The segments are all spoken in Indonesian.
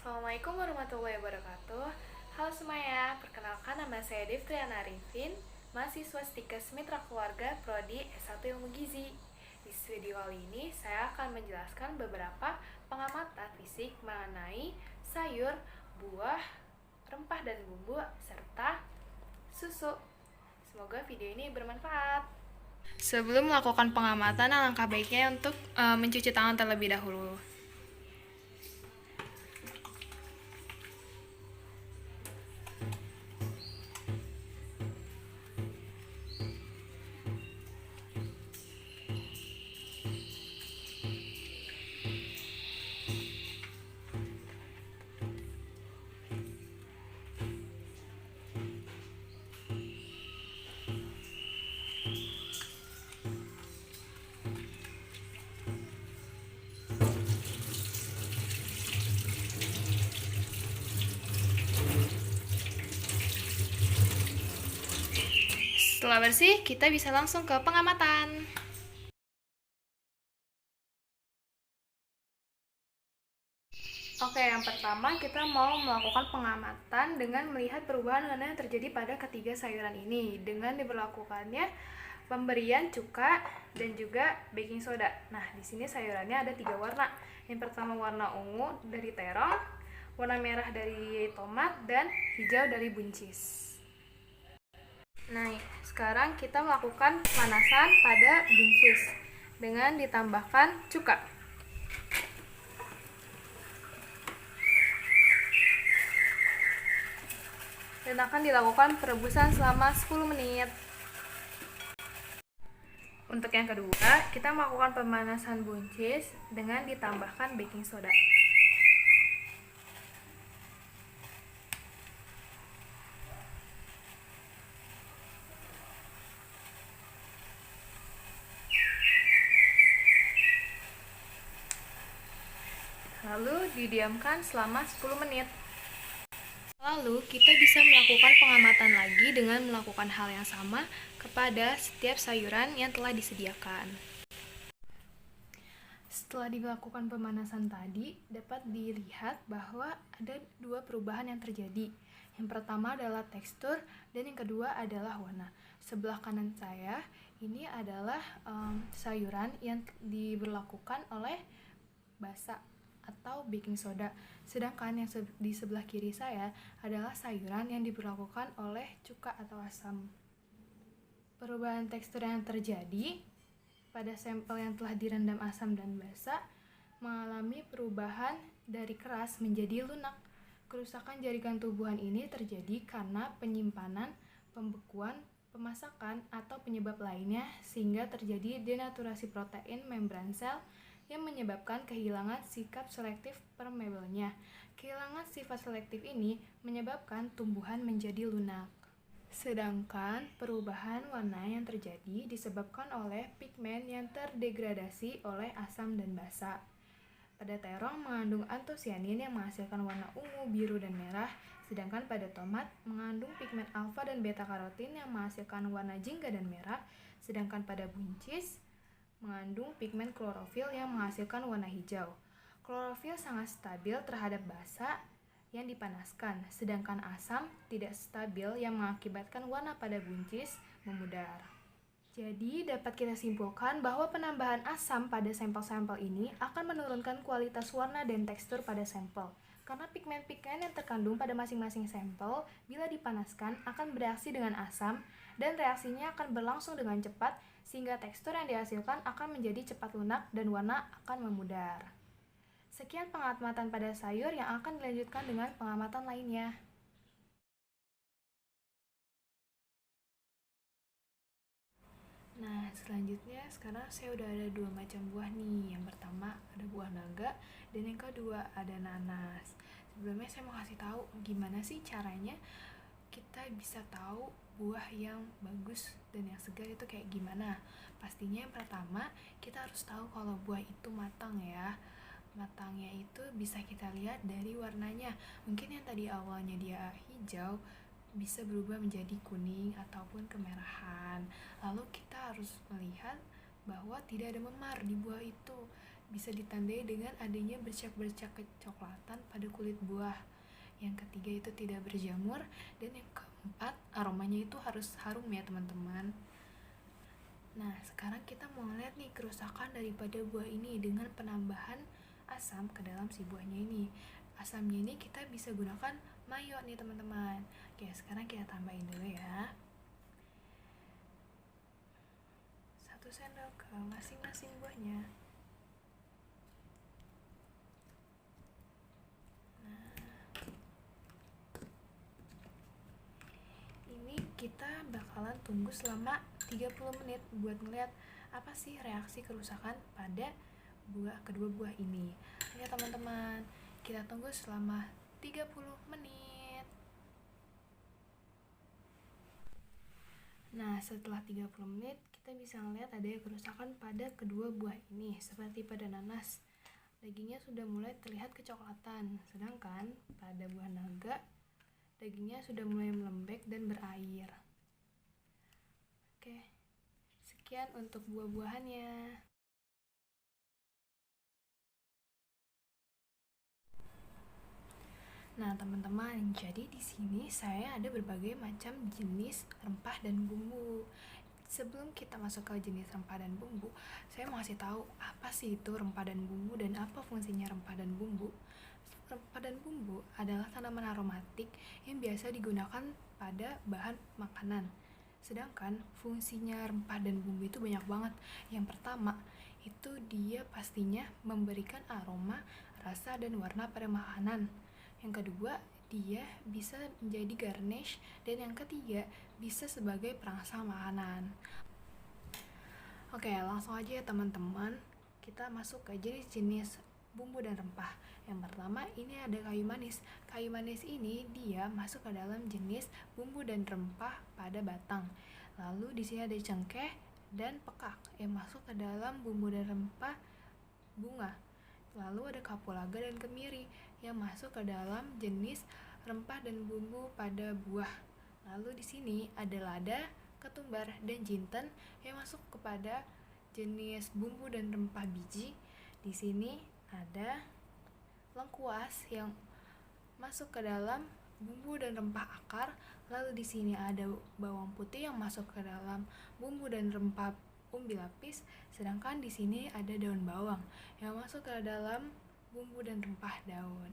Assalamualaikum warahmatullahi wabarakatuh. Halo semuanya, perkenalkan nama saya Devtriana Arifin, mahasiswa Stikes Mitra Keluarga Prodi S1 Ilmu Gizi. Di video kali ini saya akan menjelaskan beberapa pengamatan fisik mengenai sayur, buah, rempah dan bumbu, serta susu. Semoga video ini bermanfaat. Sebelum melakukan pengamatan, alangkah baiknya untuk mencuci tangan terlebih dahulu. Setelah bersih, kita bisa langsung ke pengamatan. Oke, yang pertama kita mau melakukan pengamatan dengan melihat perubahan warna yang terjadi pada ketiga sayuran ini dengan diberlakukannya pemberian cuka dan juga baking soda. Nah, di sini sayurannya ada 3 warna. Yang pertama warna ungu dari terong, warna merah dari tomat, dan hijau dari buncis. Nah, sekarang kita melakukan pemanasan pada buncis dengan ditambahkan cuka. Dan akan dilakukan perebusan selama 10 menit. Untuk yang kedua, kita melakukan pemanasan buncis dengan ditambahkan baking soda. Lalu didiamkan selama 10 menit. Lalu kita bisa melakukan pengamatan lagi dengan melakukan hal yang sama kepada setiap sayuran yang telah disediakan. Setelah dilakukan pemanasan tadi, dapat dilihat bahwa ada 2 perubahan yang terjadi. Yang pertama adalah tekstur dan yang kedua adalah warna. Sebelah kanan saya ini adalah sayuran yang diberlakukan oleh basa atau baking soda. Sedangkan yang di sebelah kiri saya adalah sayuran yang diberlakukan oleh cuka atau asam. Perubahan tekstur yang terjadi pada sampel yang telah direndam asam dan basa mengalami perubahan dari keras menjadi lunak. Kerusakan jaringan tubuhan ini terjadi karena penyimpanan, pembekuan, pemasakan, atau penyebab lainnya sehingga terjadi denaturasi protein membran sel yang menyebabkan kehilangan sikap selektif permeabelnya. Kehilangan sifat selektif ini menyebabkan tumbuhan menjadi lunak. Sedangkan perubahan warna yang terjadi disebabkan oleh pigmen yang terdegradasi oleh asam dan basa. Pada terong mengandung antosianin yang menghasilkan warna ungu, biru, dan merah, sedangkan pada tomat mengandung pigmen alfa dan beta karotin yang menghasilkan warna jingga dan merah, sedangkan pada buncis mengandung pigmen klorofil yang menghasilkan warna hijau. Klorofil sangat stabil terhadap basa yang dipanaskan, sedangkan asam tidak stabil yang mengakibatkan warna pada buncis memudar. Jadi, dapat kita simpulkan bahwa penambahan asam pada sampel-sampel ini akan menurunkan kualitas warna dan tekstur pada sampel. Karena pigmen-pigmen yang terkandung pada masing-masing sampel bila dipanaskan akan bereaksi dengan asam dan reaksinya akan berlangsung dengan cepat sehingga tekstur yang dihasilkan akan menjadi cepat lunak dan warna akan memudar. Sekian pengamatan pada sayur yang akan dilanjutkan dengan pengamatan lainnya. Nah, selanjutnya sekarang saya udah ada 2 macam buah nih. Yang pertama ada buah naga dan yang kedua ada nanas. Sebelumnya saya mau kasih tahu gimana sih caranya kita bisa tahu buah yang bagus dan yang segar itu kayak gimana. Pastinya yang pertama kita harus tahu kalau buah itu matang ya. Matangnya itu bisa kita lihat dari warnanya. Mungkin yang tadi awalnya dia hijau bisa berubah menjadi kuning ataupun kemerahan. Lalu kita harus melihat bahwa tidak ada memar di buah itu. bisa ditandai dengan adanya bercak-bercak kecoklatan pada kulit buah. Yang ketiga itu tidak berjamur, dan yang keempat aromanya itu harus harum ya teman-teman. Nah, sekarang kita mau lihat nih kerusakan daripada buah ini dengan penambahan asam ke dalam si buahnya ini. Asamnya ini kita bisa gunakan mayo nih teman-teman. Oke, sekarang kita tambahin dulu ya. 1 sendok ke masing-masing buahnya. Kita bakalan tunggu selama 30 menit buat ngeliat apa sih reaksi kerusakan pada kedua buah ini. Oke teman-teman, kita tunggu selama 30 menit. Nah, setelah 30 menit kita bisa ngeliat ada kerusakan pada kedua buah ini. Seperti pada nanas, dagingnya sudah mulai terlihat kecoklatan, sedangkan pada buah naga dagingnya sudah mulai melembek dan berair. Oke, sekian untuk buah-buahannya. Nah, teman-teman, jadi di sini saya ada berbagai macam jenis rempah dan bumbu. Sebelum kita masuk ke jenis rempah dan bumbu, saya mau kasih tahu apa sih itu rempah dan bumbu dan apa fungsinya rempah dan bumbu. Rempah dan bumbu adalah tanaman aromatik yang biasa digunakan pada bahan makanan. Sedangkan fungsinya rempah dan bumbu itu banyak banget. Yang pertama, itu dia pastinya memberikan aroma, rasa, dan warna pada makanan. Yang kedua, dia bisa menjadi garnish, dan yang ketiga, bisa sebagai perangsang makanan. Oke, langsung aja ya teman-teman. Kita masuk ke jenis-jenis bumbu dan rempah. Yang pertama ini ada kayu manis. Kayu manis ini dia masuk ke dalam jenis bumbu dan rempah pada batang. Lalu di sini ada cengkeh dan pekak yang masuk ke dalam bumbu dan rempah bunga. Lalu ada kapulaga dan kemiri yang masuk ke dalam jenis rempah dan bumbu pada buah. Lalu di sini ada lada, ketumbar, dan jinten yang masuk kepada jenis bumbu dan rempah biji. Di sini ada lengkuas yang masuk ke dalam bumbu dan rempah akar. Lalu di sini ada bawang putih yang masuk ke dalam bumbu dan rempah umbi lapis. Sedangkan di sini ada daun bawang yang masuk ke dalam bumbu dan rempah daun.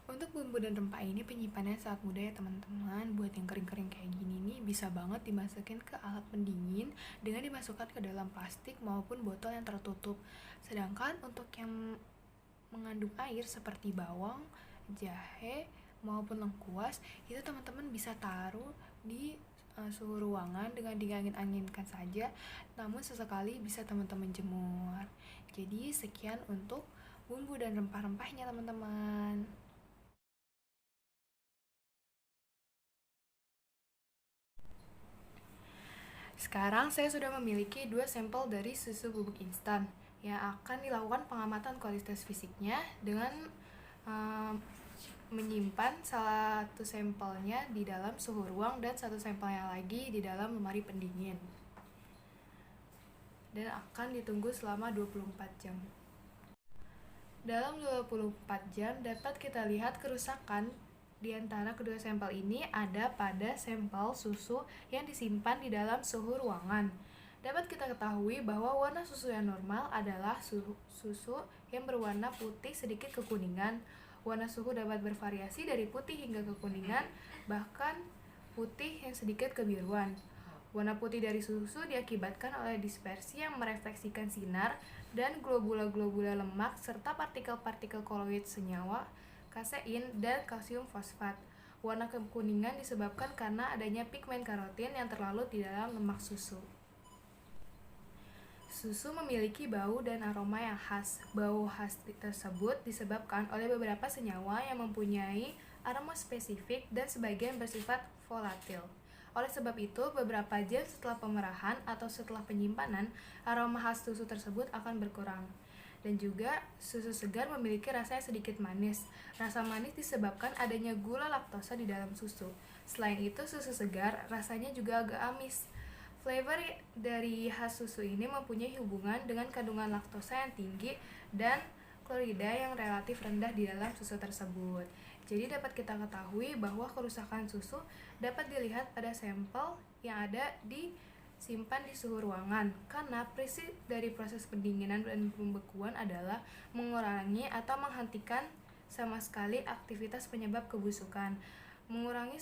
Untuk bumbu dan rempah ini penyimpanannya sangat mudah ya teman-teman. Buat yang kering-kering kayak gini nih bisa banget dimasukin ke alat pendingin dengan dimasukkan ke dalam plastik maupun botol yang tertutup. Sedangkan untuk yang mengandung air seperti bawang, jahe, maupun lengkuas, itu teman-teman bisa taruh di suhu ruangan dengan diangin-anginkan saja, namun sesekali bisa teman-teman jemur. Jadi sekian untuk bumbu dan rempah-rempahnya teman-teman. Sekarang saya sudah memiliki 2 sampel dari susu bubuk instan yang akan dilakukan pengamatan kualitas fisiknya dengan menyimpan satu sampelnya di dalam suhu ruang dan satu sampelnya lagi di dalam lemari pendingin, dan akan ditunggu selama 24 jam. Dalam 24 jam dapat kita lihat kerusakan di antara kedua sampel ini ada pada sampel susu yang disimpan di dalam suhu ruangan. Dapat kita ketahui bahwa warna susu yang normal adalah susu yang berwarna putih sedikit kekuningan. Warna susu dapat bervariasi dari putih hingga kekuningan, bahkan putih yang sedikit kebiruan. Warna putih dari susu diakibatkan oleh dispersi yang merefleksikan sinar dan globula-globula lemak serta partikel-partikel koloid senyawa, kasein, dan kalsium fosfat. Warna kekuningan disebabkan karena adanya pigmen karotin yang terlarut di dalam lemak susu. Susu memiliki bau dan aroma yang khas. Bau khas tersebut disebabkan oleh beberapa senyawa yang mempunyai aroma spesifik dan sebagian bersifat volatil. Oleh sebab itu, beberapa jam setelah pemerahan atau setelah penyimpanan, aroma khas susu tersebut akan berkurang. Dan juga, susu segar memiliki rasa yang sedikit manis. Rasa manis disebabkan adanya gula laktosa di dalam susu. Selain itu, susu segar rasanya juga agak amis. Flavor dari khas susu ini mempunyai hubungan dengan kandungan laktosa yang tinggi dan klorida yang relatif rendah di dalam susu tersebut. Jadi dapat kita ketahui bahwa kerusakan susu dapat dilihat pada sampel yang ada disimpan di suhu ruangan, karena prinsip dari proses pendinginan dan pembekuan adalah mengurangi atau menghentikan sama sekali aktivitas penyebab kebusukan. Mengurangi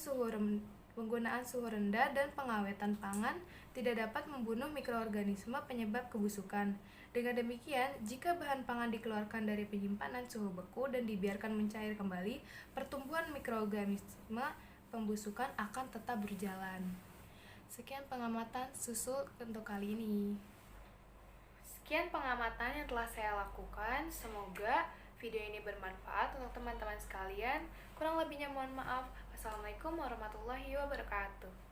penggunaan suhu rendah dan pengawetan pangan tidak dapat membunuh mikroorganisme penyebab kebusukan. Dengan demikian, jika bahan pangan dikeluarkan dari penyimpanan suhu beku dan dibiarkan mencair kembali, pertumbuhan mikroorganisme pembusukan akan tetap berjalan. Sekian pengamatan susu untuk kali ini. Sekian pengamatan yang telah saya lakukan. Semoga video ini bermanfaat untuk teman-teman sekalian. Kurang lebihnya mohon maaf. Wassalamualaikum warahmatullahi wabarakatuh.